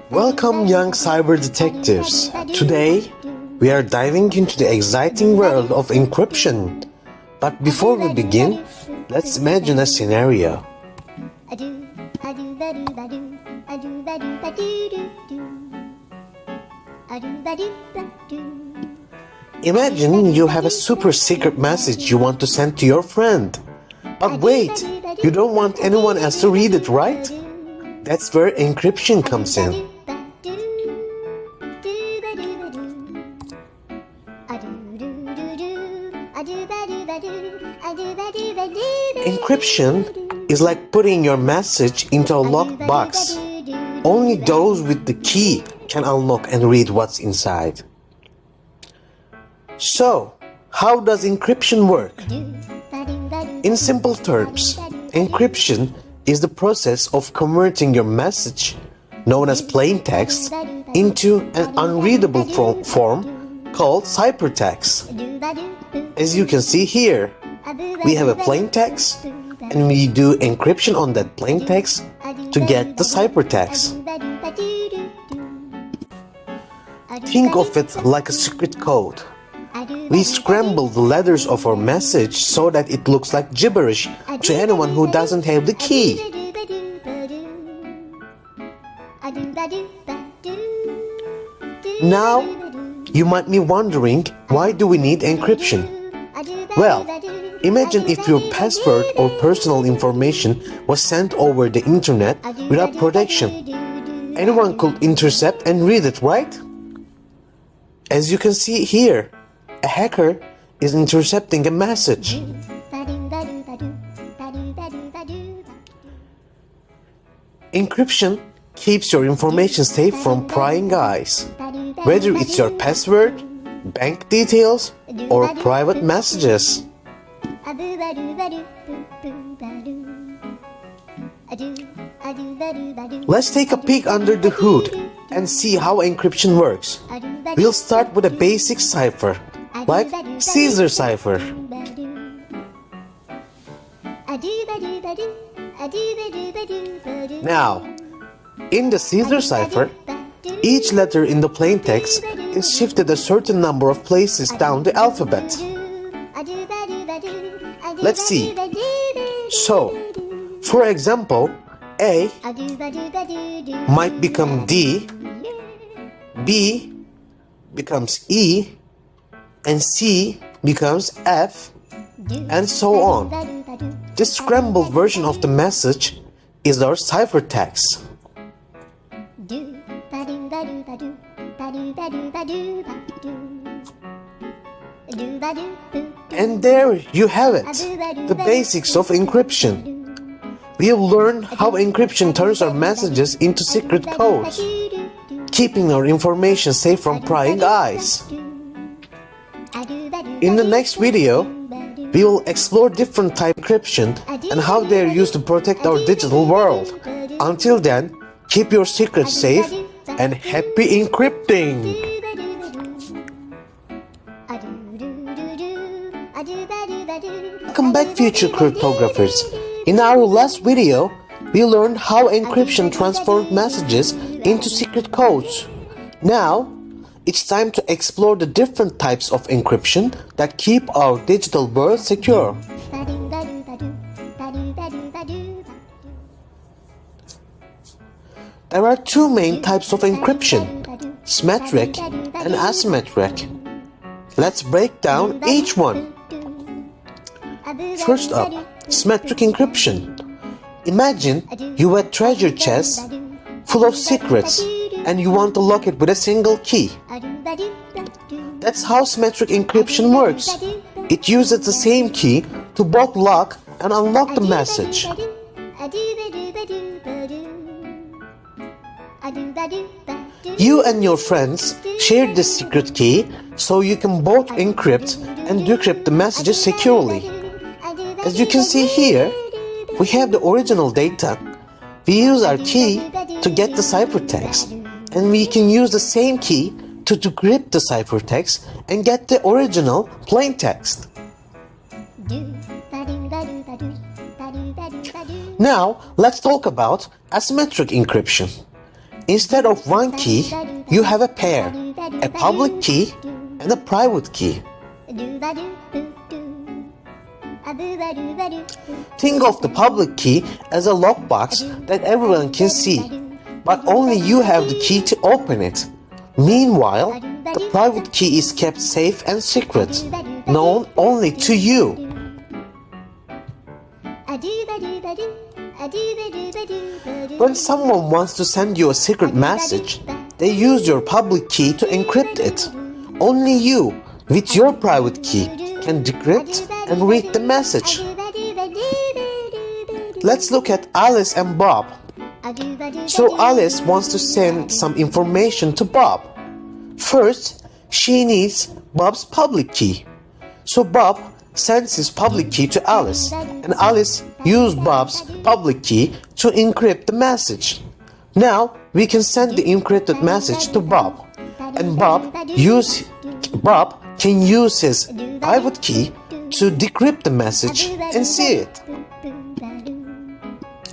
Welcome, young cyber detectives. Today, we are diving into the exciting world of encryption. But before we begin, let's imagine a scenario. Imagine you have a super secret message you want to send to your friend. But wait, you don't want anyone else to read it, right? That's where encryption comes in. Encryption is like putting your message into a locked box. Only those with the key can unlock and read what's inside. So, how does encryption work? In simple terms, encryption is the process of converting your message, known as plain text, into an unreadable form called ciphertext. As you can see here, we have a plain text and we do encryption on that plain text to get the ciphertext. Think of it like a secret code. We scramble the letters of our message so that it looks like gibberish to anyone who doesn't have the key. Now, you might be wondering, why do we need encryption? Well, imagine if your password or personal information was sent over the internet without protection. Anyone could intercept and read it, right? As you can see here, a hacker is intercepting a message. Encryption keeps your information safe from prying eyes, whether it's your password, bank details, or private messages. Let's take a peek under the hood and see how encryption works. We'll start with a basic cipher, like Caesar cipher. Now, in the Caesar cipher, each letter in the plain text is shifted a certain number of places down the alphabet. Let's see. So, for example, A might become D, B becomes E, and C becomes F, and so on. This scrambled version of the message is our ciphertext. And there you have it, the basics of encryption. We have learned how encryption turns our messages into secret codes, keeping our information safe from prying eyes. In the next video, we will explore different types of encryption and how they are used to protect our digital world. Until then, keep your secrets safe and happy encrypting! Welcome back, future cryptographers. In our last video, we learned how encryption transformed messages into secret codes. Now, it's time to explore the different types of encryption that keep our digital world secure. There are two main types of encryption, symmetric and asymmetric. Let's break down each one. First up, symmetric encryption. Imagine you have a treasure chest full of secrets and you want to lock it with a single key. That's how symmetric encryption works. It uses the same key to both lock and unlock the message. You and your friends share this secret key so you can both encrypt and decrypt the messages securely. As you can see here, we have the original data. We use our key to get the ciphertext, and we can use the same key to decrypt the ciphertext and get the original plain text. Now, let's talk about asymmetric encryption. Instead of one key, you have a pair, a public key and a private key. Think of the public key as a lockbox that everyone can see, but only you have the key to open it. Meanwhile, the private key is kept safe and secret, known only to you. When someone wants to send you a secret message, they use your public key to encrypt it. Only you, with your private key, can decrypt and read the message. Let's look at Alice and Bob. So Alice wants to send some information to Bob. First, she needs Bob's public key. So Bob sends his public key to Alice, and Alice used Bob's public key to encrypt the message. Now we can send the encrypted message to Bob, and Bob can use his private key to decrypt the message and see it.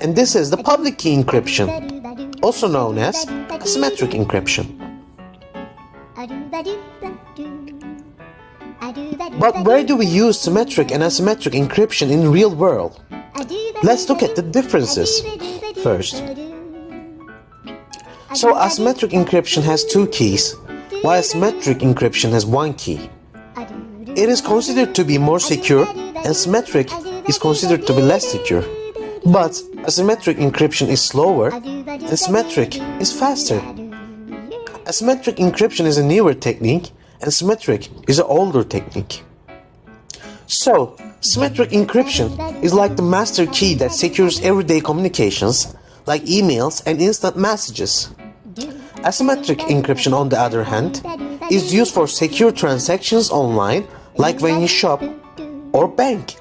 And this is the public key encryption, also known as asymmetric encryption. But where do we use symmetric and asymmetric encryption in the real world? Let's look at the differences first. So asymmetric encryption has two keys, while symmetric encryption has one key. It is considered to be more secure, and symmetric is considered to be less secure. But asymmetric encryption is slower, and symmetric is faster. Asymmetric encryption is a newer technique, and symmetric is an older technique. So, symmetric encryption is like the master key that secures everyday communications, like emails and instant messages. Asymmetric encryption, on the other hand, is used for secure transactions online, like when you shop or bank.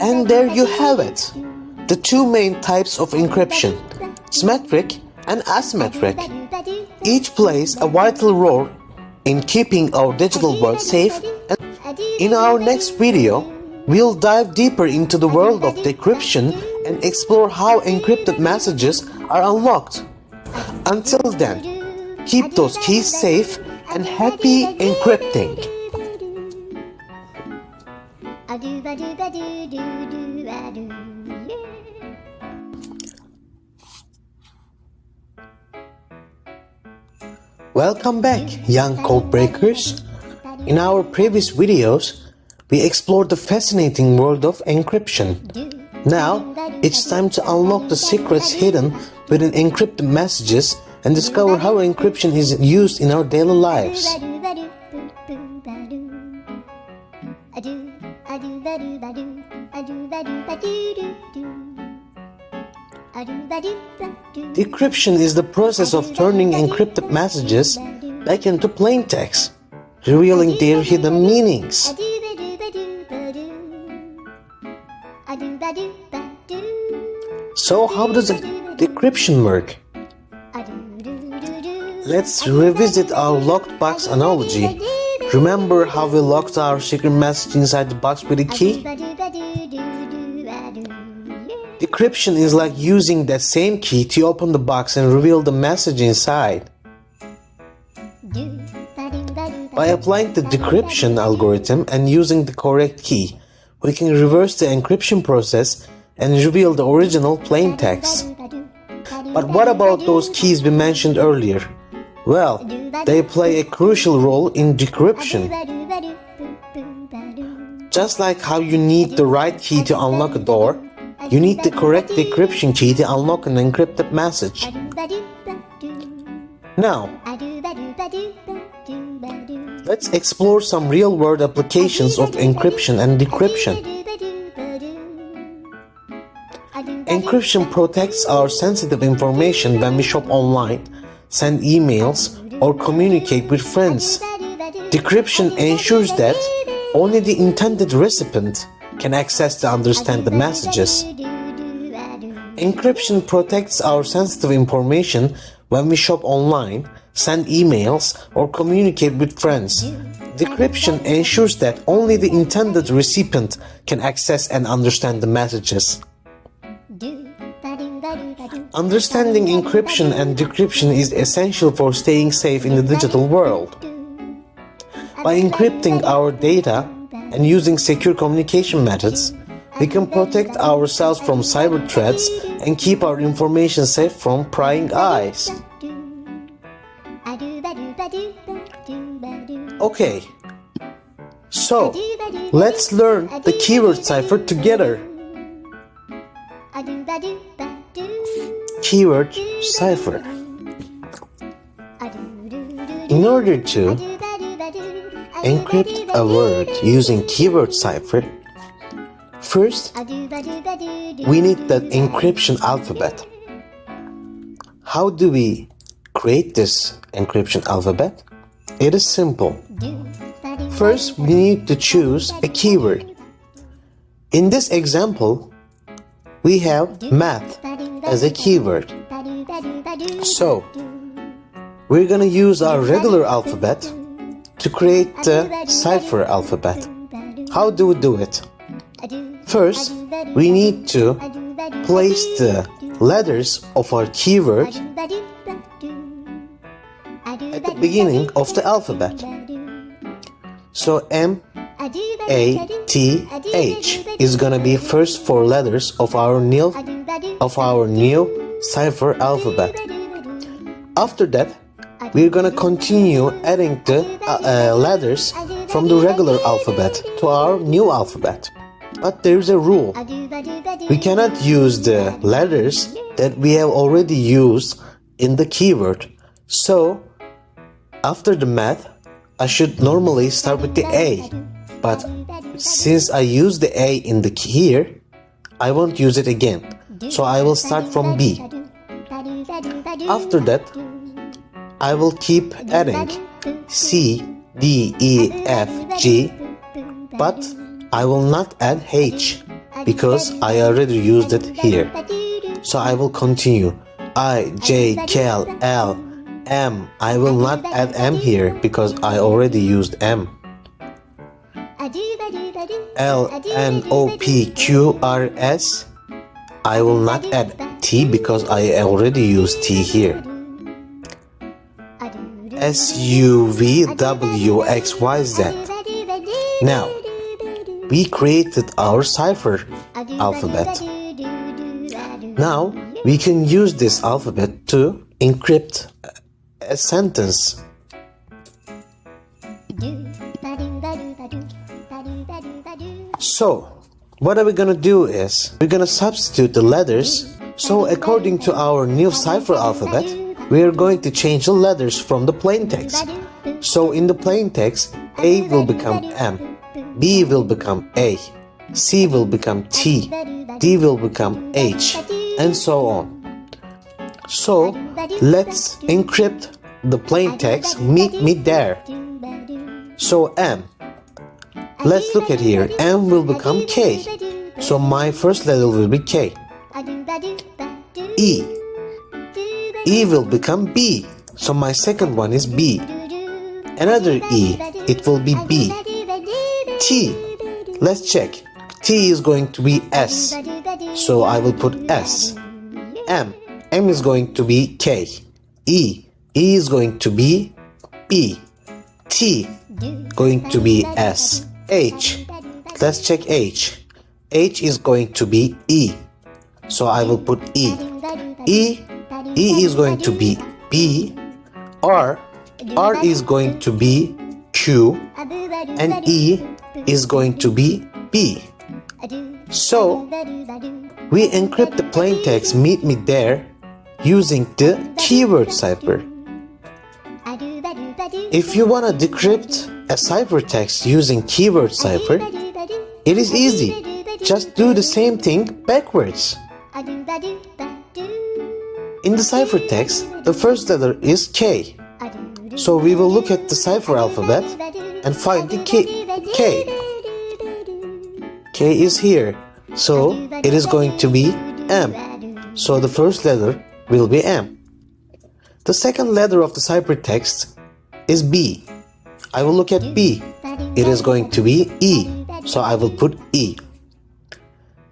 And there you have it, the two main types of encryption, symmetric and asymmetric. Each plays a vital role in keeping our digital world safe, and in our next video, we'll dive deeper into the world of decryption and explore how encrypted messages are unlocked. Until then, keep those keys safe and happy encrypting. Welcome back, young code breakers. In our previous videos, we explored the fascinating world of encryption. Now, it's time to unlock the secrets hidden within encrypted messages and discover how encryption is used in our daily lives. Decryption is the process of turning encrypted messages back into plain text, revealing their hidden meanings. So how does decryption work? Let's revisit our locked box analogy. Remember how we locked our secret message inside the box with a key? Decryption is like using that same key to open the box and reveal the message inside. By applying the decryption algorithm and using the correct key, we can reverse the encryption process and reveal the original plain text. But what about those keys we mentioned earlier? Well, they play a crucial role in decryption. Just like how you need the right key to unlock a door, you need the correct decryption key to unlock an encrypted message. Now, let's explore some real-world applications of encryption and decryption. Encryption protects our sensitive information when we shop online, send emails, or communicate with friends. Decryption ensures that only the intended recipient can access and understand the messages. Encryption protects our sensitive information when we shop online, send emails, or communicate with friends. Decryption ensures that only the intended recipient can access and understand the messages. Understanding encryption and decryption is essential for staying safe in the digital world. By encrypting our data and using secure communication methods, we can protect ourselves from cyber threats and keep our information safe from prying eyes. Okay, so let's learn the keyword cipher together. Keyword cipher. In order to encrypt a word using keyword cipher, first, we need the encryption alphabet. How do we create this encryption alphabet? It is simple. First, we need to choose a keyword. In this example, we have math as a keyword. So, we're gonna use our regular alphabet to create the cipher alphabet. How do we do it? First, we need to place the letters of our keyword at the beginning of the alphabet. So M, A, T, H is gonna be first four letters of our new cipher alphabet. After that, we're gonna continue adding the letters from the regular alphabet to our new alphabet. But there's a rule. We cannot use the letters that we have already used in the keyword. So, after the math, I should normally start with the A. But since I use the A in the here, I won't use it again. So I will start from B. After that, I will keep adding C, D, E, F, G, but I will not add H because I already used it here. So I will continue I, J, K, L, M. I will not add M here because I already used M. L, N, O, P, Q, R, S. I will not add T because I already used T here. S, U, V, W, X, Y, Z. Now, we created our cipher alphabet. Now, we can use this alphabet to encrypt a sentence. So, what are we gonna do is, we're gonna substitute the letters. So according to our new cipher alphabet, we are going to change the letters from the plain text. So in the plain text, A will become M, B will become A, C will become T, D will become H, and so on. So let's encrypt the plain text, meet me there. So M. Let's look at here. M will become K. So my first letter will be K. E. E will become B. So my second one is B. Another E. It will be B. T. Let's check. T is going to be S. So I will put S. M. M is going to be K. E. E is going to be B. T. Going to be S. H. Let's check H. H is going to be E. So I will put E. E. E is going to be B. R. R is going to be Q. And E is going to be B. So, we encrypt the plain text meet me there using the keyword cipher. If you want to decrypt a ciphertext using keyword cipher, it is easy. Just do the same thing backwards. In the ciphertext, the first letter is K. So we will look at the cipher alphabet and find the K. K is here. So it is going to be M. So the first letter will be M. The second letter of the ciphertext is B. I will look at B. It is going to be E. So I will put E.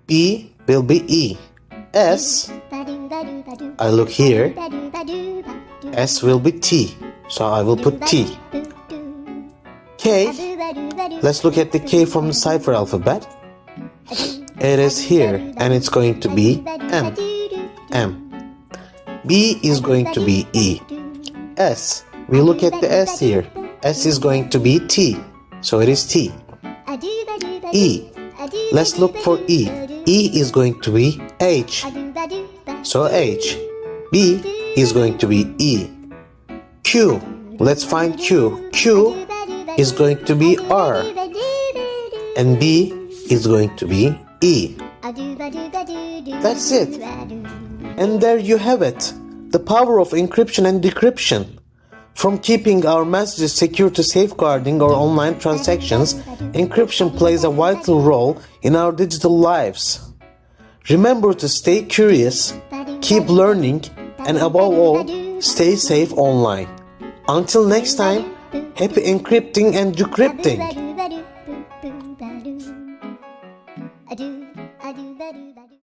B will be E. S, I look here. S will be T. So I will put T. K, let's look at the K from the cipher alphabet. It is here and it's going to be M. M. B is going to be E. S, we look at the S here. S is going to be T. So it is T. E, let's look for E. E is going to be H. So H. B is going to be E. Q, let's find Q. Q is going to be R. And B is going to be E. That's it. And there you have it. The power of encryption and decryption. From keeping our messages secure to safeguarding our online transactions, encryption plays a vital role in our digital lives. Remember to stay curious, keep learning, and above all, stay safe online. Until next time, happy encrypting and decrypting.